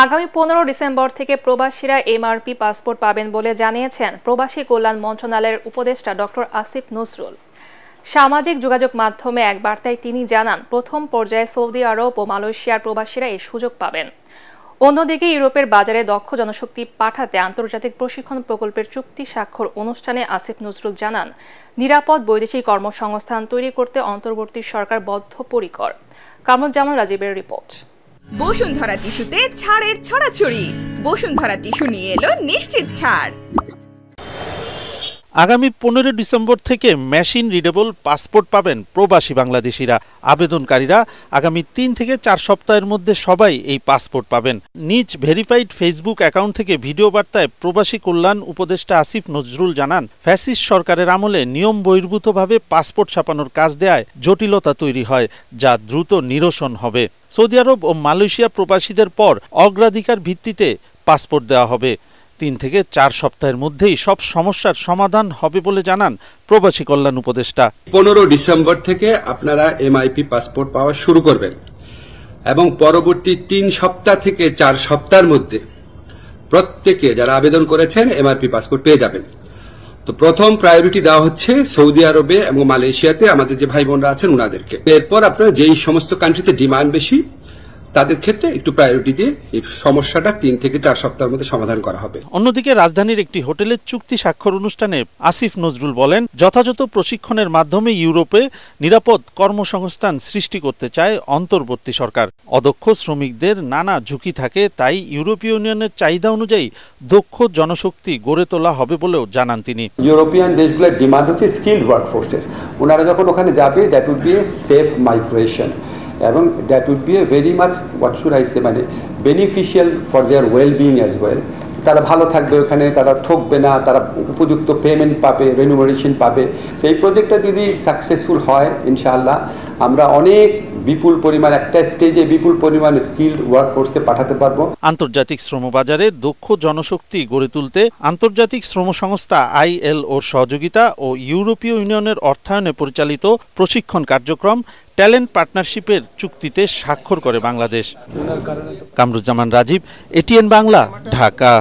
আগামী 15 ডিসেম্বর থেকে প্রবাসীরা এমআরপি পাসপোর্ট পাবেন বলে জানিয়েছেন প্রবাসী কল্যাণ মন্ত্রণালয়ের উপদেষ্টা ডক্টর আসিফ নজরুল। সামাজিক যোগাযোগ মাধ্যমে এক বার্তায় তিনি জানান, প্রথম পর্যায়ে সৌদি আরব ও মালয়েশিয়ার প্রবাসীরা এই সুযোগ পাবেন। অন্যদিকে ইউরোপের বাজারে দক্ষ জনশক্তি পাঠাতে আন্তর্জাতিক প্রশিক্ষণ প্রকল্পের চুক্তি স্বাক্ষর অনুষ্ঠানে আসিফ নজরুল জানান, নিরাপদ বৈদেশিক কর্মসংস্থান তৈরি করতে অন্তর্বর্তী সরকার বদ্ধপরিকর। কামরুজ্জামান রাজীবের রিপোর্ট। বসুন্ধরা টিস্যুতে ছাড়ের ছড়াছড়ি। বসুন্ধরা টিস্যু নিয়ে এলো নিশ্চিত ছাড়। আগামী 15 ডিসেম্বর থেকে মেশিন রিডেবল পাসপোর্ট পাবেন প্রবাসী বাংলাদেশিরা। আবেদনকারীরা আগামী 3 থেকে 4 সপ্তাহের মধ্যে সবাই এই পাসপোর্ট পাবেন। নিজ ভেরিফাইড ফেসবুক অ্যাকাউন্ট থেকে ভিডিও বার্তায় প্রবাসী কল্যাণ উপদেষ্টা আসিফ নজরুল জানান, ফ্যাসিস্ট সরকারের আমলে নিয়ম বহির্ভূতভাবে পাসপোর্ট ছাপানোর কাজ দেয়ায় জটিলতা তৈরি হয়, যা দ্রুত নিরসন হবে। সৌদি আরব ও মালয়েশিয়া প্রবাসীদের পর অগ্রাধিকার ভিত্তিতে পাসপোর্ট দেওয়া হবে। 3 থেকে 4 সপ্তাহের মধ্যেই সব সমস্যার সমাধান হবে বলে জানান প্রবাসী কল্যাণ উপদেষ্টা। 15 ডিসেম্বর থেকে আপনারা এমআইপি পাসপোর্ট পাওয়া শুরু করবেন এবং পরবর্তী 3 সপ্তাহ থেকে 4 সপ্তাহের মধ্যে প্রত্যেকে যারা আবেদন করেছেন এমআইপি পাসপোর্ট পেয়ে যাবেন। তো প্রথম প্রায়োরিটি দেওয়া হচ্ছে সৌদি আরবে এবং মালয়েশিয়াতে আমাদের যে ভাই বোনরা আছেন ওনাদেরকে। এরপর আপনারা যেই সমস্ত কান্ট্রিতে ডিমান্ড বেশি তাদের ক্ষেত্রে একটু প্রায়োরিটি দিয়ে এই সমস্যাটা 3 থেকে 4 সপ্তাহের মধ্যে সমাধান করা হবে। অন্যদিকে রাজধানীর একটি হোটেলের চুক্তি স্বাক্ষর অনুষ্ঠানে আসিফ নজরুল বলেন, যথাযথ প্রশিক্ষণের মাধ্যমে ইউরোপে নিরাপদ কর্মসংস্থান সৃষ্টি করতে চায় অন্তর্বর্তী সরকার। অদক্ষ শ্রমিকদের নানা ঝুঁকি থাকে, তাই ইউরোপীয় ইউনিয়নের চাহিদা অনুযায়ী দক্ষ জনশক্তি গড়ে তোলা হবে বলেও জানান তিনি। ইউরোপিয়ান দেশগুলোর ডিমান্ড হচ্ছে স্কিলড ওয়ার্কফোর্সেস। ওনারা যখন ওখানে যাবে, that would be a safe migration এবং that would be a very much what should I say মানে beneficial for their well being as well. তারা ভালো থাকবে ওখানে, তারা ঠকবে না, তারা উপযুক্ত পেমেন্ট পাবে, রেনুমারেশন পাবে। সেই প্রজেক্টটা যদি সাকসেসফুল হয় ইনশাআল্লাহ আমরা অনেক বিপুল পরিমাণ একটা স্টেজে বিপুল পরিমাণ স্কিলড ওয়ার্কফোর্সকে পাঠাতে পারবো। আন্তর্জাতিক শ্রমবাজারে দক্ষ জনশক্তি গড়ে তুলতে আন্তর্জাতিক শ্রম সংস্থা ILOর সহযোগিতা ও ইউরোপীয় ইউনিয়নের অর্থায়নে পরিচালিত প্রশিক্ষণ কার্যক্রম ট্যালেন্ট পার্টনারশিপের চুক্তিতে স্বাক্ষর করে বাংলাদেশ। কামরুজ্জামান রাজীব, ATN বাংলা, ঢাকা।